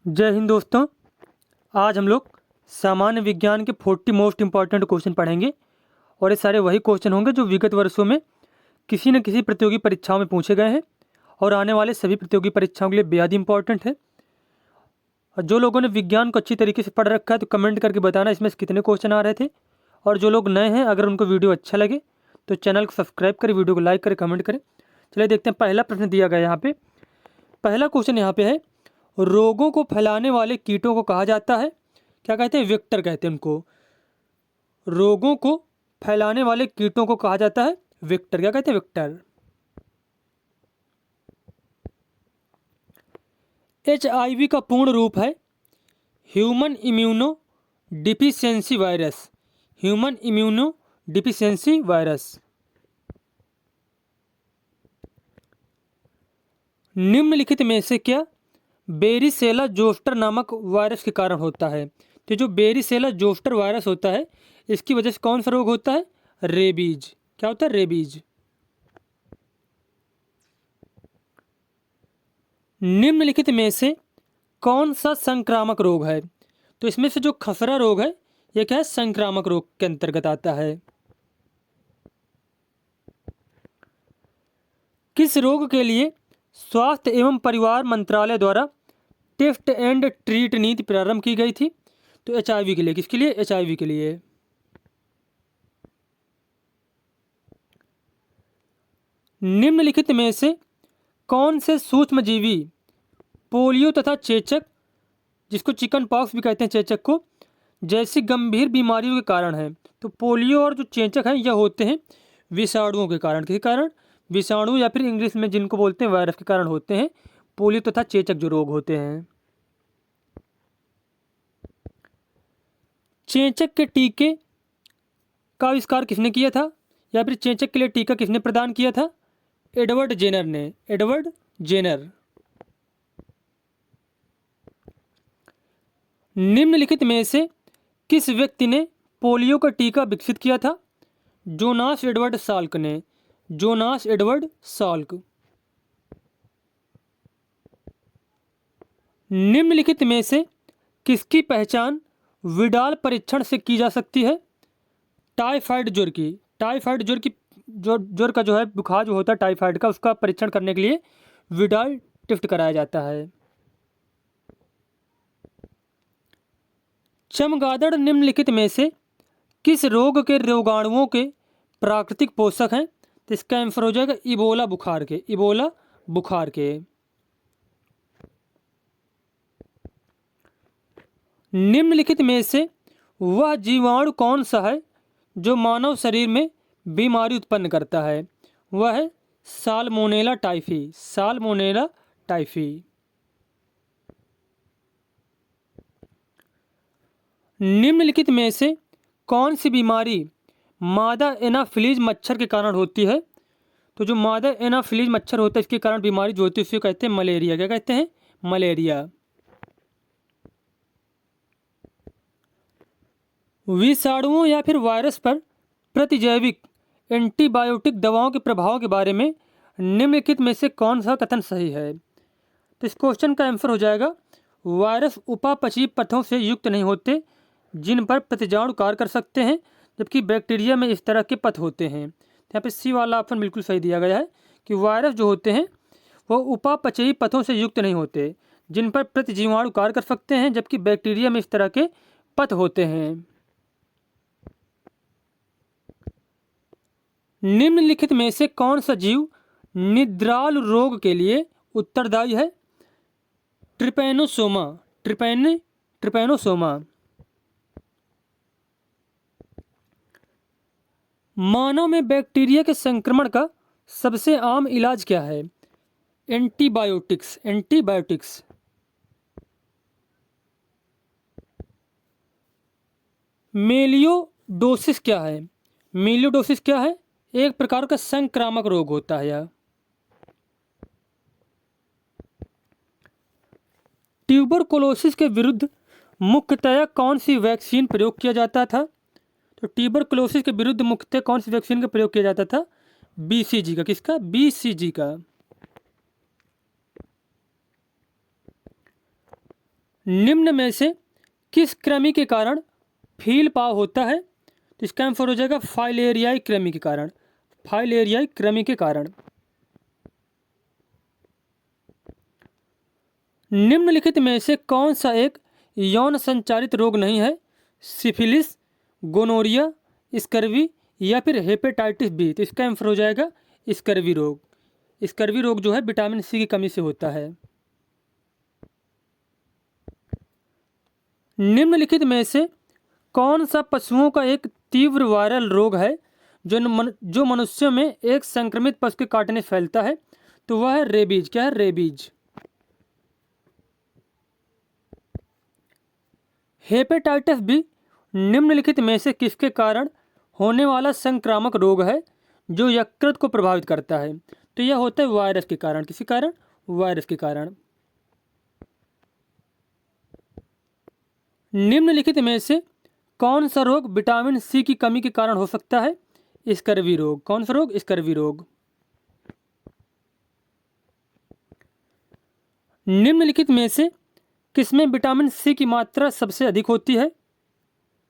जय हिंद दोस्तों। आज हम लोग सामान्य विज्ञान के 40 मोस्ट इंपॉर्टेंट क्वेश्चन पढ़ेंगे और ये सारे वही क्वेश्चन होंगे जो विगत वर्षों में किसी न किसी प्रतियोगी परीक्षाओं में पूछे गए हैं और आने वाले सभी प्रतियोगी परीक्षाओं के लिए बेहद इंपॉर्टेंट है। और जो लोगों ने विज्ञान को अच्छी तरीके से पढ़ रखा है तो कमेंट करके बताना इसमें से कितने क्वेश्चन आ रहे थे। और जो लोग नए हैं अगर उनको वीडियो अच्छा लगे तो चैनल को सब्सक्राइब करें, वीडियो को लाइक करें, कमेंट करें। चलिए देखते हैं, पहला प्रश्न दिया गया यहाँ पे। पहला क्वेश्चन यहाँ पे है, रोगों को फैलाने वाले कीटों को कहा जाता है, क्या कहते हैं? वेक्टर कहते हैं उनको। रोगों को फैलाने वाले कीटों को कहा जाता है वेक्टर। क्या कहते हैं? वेक्टर। HIV का पूर्ण रूप है human immuno deficiency virus. Human immuno deficiency virus. निम्नलिखित में से क्या बेरिसेला जोस्टर नामक वायरस के कारण होता है? तो जो बेरिसेला जोस्टर वायरस होता है इसकी वजह से कौन सा रोग होता है? रेबीज। क्या होता है? रेबीज। निम्नलिखित में से कौन सा संक्रामक रोग है? तो इसमें से जो खसरा रोग है यह क्या है? संक्रामक रोग के अंतर्गत आता है। किस रोग के लिए स्वास्थ्य एवं परिवार मंत्रालय द्वारा टेस्ट एंड ट्रीट नीति प्रारंभ की गई थी? तो HIV के लिए। किसके लिए? HIV के लिए। निम्नलिखित में से कौन से सूक्ष्मजीवी पोलियो तथा चेचक, जिसको चिकन पॉक्स भी कहते हैं चेचक को, जैसी गंभीर बीमारियों के कारण है? तो पोलियो और जो चेचक हैं यह होते हैं विषाणुओं के कारण। किस कारण? विषाणु या फिर इंग्लिश में जिनको बोलते हैं वायरस के कारण होते हैं पोलियो तथा चेचक जो रोग होते हैं। चेचक के टीके का आविष्कार किसने किया था, या फिर चेचक के लिए टीका किसने प्रदान किया था? एडवर्ड जेनर ने। Edward Jenner. निम्नलिखित में से किस व्यक्ति ने पोलियो का टीका विकसित किया था? जोनास एडवर्ड साल्क ने। Jonas Edward Salk. निम्नलिखित में से किसकी पहचान विडाल परीक्षण से की जा सकती है? टाइफाइड ज्वर की। टाइफाइड ज्वर की ज्वर का जो है बुखार जो होता है टाइफाइड का, उसका परीक्षण करने के लिए विडाल टेस्ट कराया जाता है। चमगादड़ निम्नलिखित में से किस रोग के रोगाणुओं के प्राकृतिक पोषक हैं? तो इसका आंसर हो जाएगा इबोला बुखार के। इबोला बुखार के। निम्नलिखित में से वह जीवाणु कौन सा है जो मानव शरीर में बीमारी उत्पन्न करता है? वह है साल्मोनेला टाइफी। Salmonella typhi. निम्नलिखित में से कौन सी बीमारी मादा एनाफिलीज मच्छर के कारण होती है? तो जो मादा एनाफिलीज मच्छर होता है इसके कारण बीमारी जो होती है उसे कहते हैं मलेरिया। क्या कहते हैं? मलेरिया। विषाणुओं या फिर वायरस पर प्रतिजैविक एंटीबायोटिक दवाओं के प्रभाव के बारे में निम्नलिखित में से कौन सा कथन सही है? तो इस क्वेश्चन का आंसर हो जाएगा वायरस उपापचयी पथों से युक्त नहीं होते जिन पर प्रतिजाणु कार्य कर सकते हैं, जबकि बैक्टीरिया में इस तरह के पथ होते हैं। यहाँ पे सी वाला ऑप्शन बिल्कुल सही दिया गया है कि वायरस जो होते हैं वो उपापचयी पथों से युक्त नहीं होते जिन पर प्रतिजीवाणु कार्य कर सकते हैं, जबकि बैक्टीरिया में इस तरह के पथ होते हैं। निम्नलिखित में से कौन सा जीव निद्राल रोग के लिए उत्तरदायी है? ट्रिपैनोसोमा। ट्रिपैनोसोमा। मानव में बैक्टीरिया के संक्रमण का सबसे आम इलाज क्या है? एंटीबायोटिक्स। एंटीबायोटिक्स। मेलियोडोसिस क्या है? मेलियोडोसिस क्या है? एक प्रकार का संक्रामक रोग होता है यह। ट्यूबरकुलोसिस के विरुद्ध मुख्यतया कौन सी वैक्सीन प्रयोग किया जाता था? तो ट्यूबरकुलोसिस के विरुद्ध मुख्यतः कौन सी वैक्सीन का प्रयोग किया जाता था? BCG का। किसका? BCG का। निम्न में से किस कृमि के कारण फील पाव होता है? तो इसका आंसर हो जाएगा फाइलेरियाई कृमि के कारण। फाइलेरियाई कृमि के कारण। निम्नलिखित में से कौन सा एक यौन संचारित रोग नहीं है? सिफिलिस, गोनोरिया, स्कर्वी या फिर हेपेटाइटिस बी। तो इसका आंसर हो जाएगा स्कर्वी रोग। स्कर्वी रोग जो है विटामिन सी की कमी से होता है। निम्नलिखित में से कौन सा पशुओं का एक तीव्र वायरल रोग है जो मनुष्यों में एक संक्रमित पशु के काटने से फैलता है? तो वह है रेबीज। क्या है? रेबीज। हेपेटाइटिस बी निम्नलिखित में से किसके कारण होने वाला संक्रामक रोग है जो यकृत को प्रभावित करता है? तो यह होता है वायरस के कारण। किसी कारण? वायरस के कारण। निम्नलिखित में से कौन सा रोग विटामिन सी की कमी के कारण हो सकता है? स्कर्वी रोग। कौन सा रोग? स्कर्वी रोग। निम्नलिखित में से किसमें विटामिन सी की मात्रा सबसे अधिक होती है?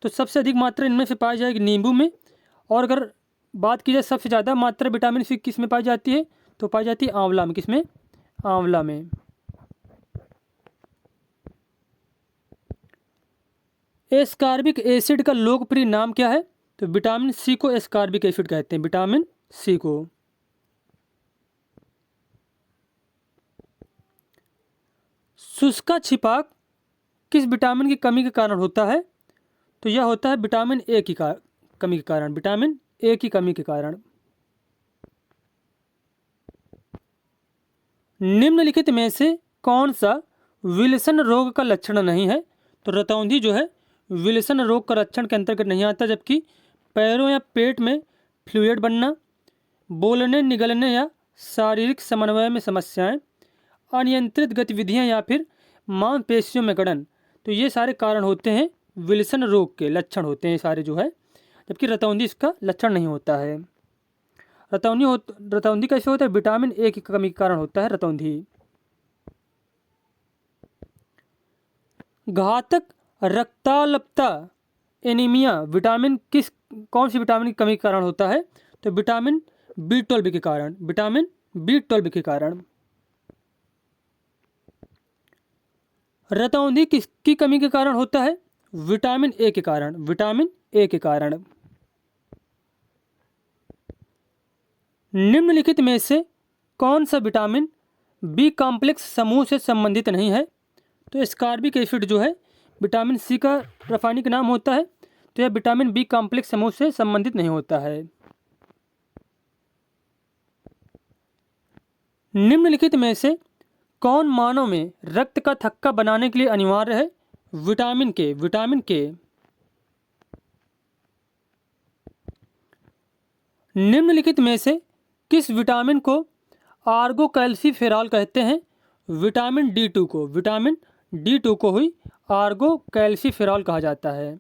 तो सबसे अधिक मात्रा इनमें से पाई जाएगी नींबू में। और अगर बात की जाए सबसे ज़्यादा मात्रा विटामिन सी किस में पाई जाती है, तो पाई जाती है आंवला में। किसमें? आंवला में। एस्कॉर्बिक एसिड का लोकप्रिय नाम क्या है? तो विटामिन सी को एस्कॉर्बिक एसिड कहते हैं। विटामिन सी को। शुष्का छिपाक किस विटामिन की कमी के कारण होता है? तो यह होता है विटामिन ए की कमी के कारण। विटामिन ए की कमी के कारण। निम्नलिखित में से कौन सा विल्सन रोग का लक्षण नहीं है? तो रतौंधी जो है विल्सन रोग का लक्षण के अंतर्गत नहीं आता, जबकि पैरों या पेट में फ्लूइड बनना, बोलने, निगलने या शारीरिक समन्वय में समस्याएं, अनियंत्रित गतिविधियां या फिर मांसपेशियों में गड़न, तो ये सारे कारण होते हैं विल्सन रोग के लक्षण होते हैं सारे जो है, जबकि रतौंधी इसका लक्षण नहीं होता है। रतौंधी कैसे होता है? विटामिन ए की कमी के कारण होता है रतौंधी। घातक रक्ताल्पता एनीमिया कौन सी विटामिन की कमी के कारण होता है? तो विटामिन B12 के कारण। विटामिन B12 के कारण। रतौंधी किसकी कमी के कारण होता है? विटामिन ए के कारण। विटामिन ए के कारण। निम्नलिखित में से कौन सा विटामिन बी कॉम्प्लेक्स समूह से संबंधित नहीं है? तो एस्कॉर्बिक एसिड जो है विटामिन सी का रासायनिक नाम होता है, तो यह विटामिन बी कॉम्प्लेक्स समूह से संबंधित नहीं होता है। निम्नलिखित में से कौन मानव में रक्त का थक्का बनाने के लिए अनिवार्य है? विटामिन के। विटामिन के। निम्नलिखित में से किस विटामिन को आर्गोकैल्सिफेरॉल कहते हैं? विटामिन D2 को। विटामिन D2 को ही आर्गोकैल्सिफेरॉल कहा जाता है।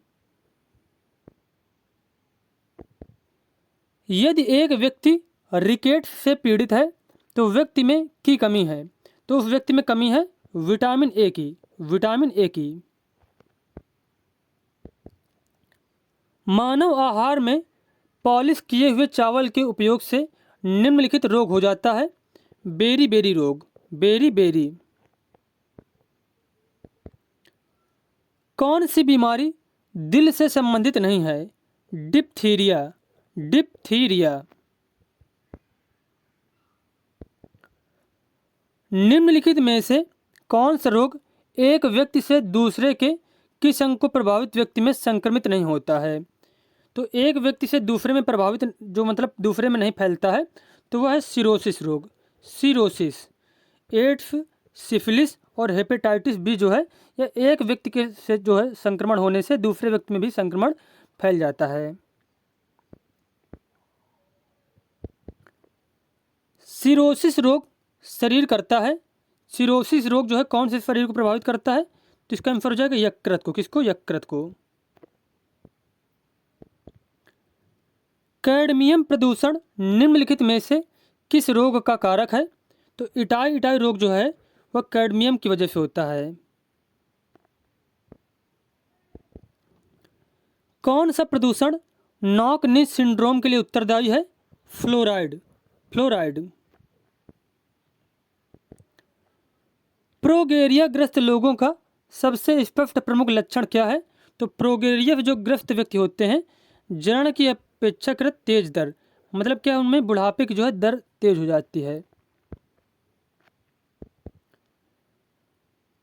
यदि एक व्यक्ति रिकेट्स से पीड़ित है तो व्यक्ति में की कमी है, तो उस व्यक्ति में कमी है विटामिन ए की। विटामिन ए की। मानव आहार में पॉलिश किए हुए चावल के उपयोग से निम्नलिखित रोग हो जाता है। बेरी बेरी रोग। Beriberi. कौन सी बीमारी दिल से संबंधित नहीं है? डिप्थीरिया। डिप्थीरिया। निम्नलिखित में से कौन सा रोग एक व्यक्ति से दूसरे के किस अंग को प्रभावित व्यक्ति में संक्रमित नहीं होता है? तो एक व्यक्ति से दूसरे में प्रभावित जो मतलब दूसरे में नहीं फैलता है, तो वह है सिरोसिस रोग। सिरोसिस। एड्स, सिफिलिस और हेपेटाइटिस बी जो है यह एक व्यक्ति के से जो है संक्रमण होने से दूसरे व्यक्ति में भी संक्रमण फैल जाता है। सिरोसिस रोग शरीर करता है। सिरोसिस रोग जो है कौन से शरीर को प्रभावित करता है? तो इसका आंसर हो जाएगा यकृत को। किसको? यकृत को। कैडमियम प्रदूषण निम्नलिखित में से किस रोग का कारक है? तो इटाई रोग जो है वह कैडमियम की वजह से होता है। कौन सा प्रदूषण नॉक निश सिंड्रोम के लिए उत्तरदायी है? फ्लोराइड। फ्लोराइड। प्रोगेरिया ग्रस्त लोगों का सबसे स्पष्ट प्रमुख लक्षण क्या है? तो प्रोगेरिया जो ग्रस्त व्यक्ति होते हैं, जरण की अपेक्षाकृत तेज दर, मतलब क्या उनमें बुढ़ापे की जो है दर तेज हो जाती है।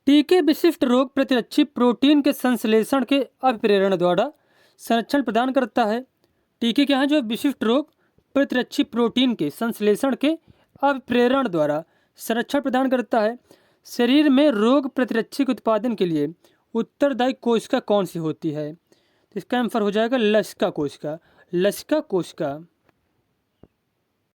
टीके विशिष्ट रोग प्रतिरक्षी प्रोटीन के संश्लेषण के अभिप्रेरण द्वारा संरक्षण प्रदान करता है। टीके क्या है? जो विशिष्ट रोग प्रतिरक्षी प्रोटीन के संश्लेषण के अभिप्रेरण द्वारा संरक्षण प्रदान करता है। शरीर में रोग प्रतिरक्षी के उत्पादन के लिए उत्तरदायी कोशिका कौन सी होती है? तो इसका आंसर हो जाएगा लसिका कोशिका। लसिका कोशिका।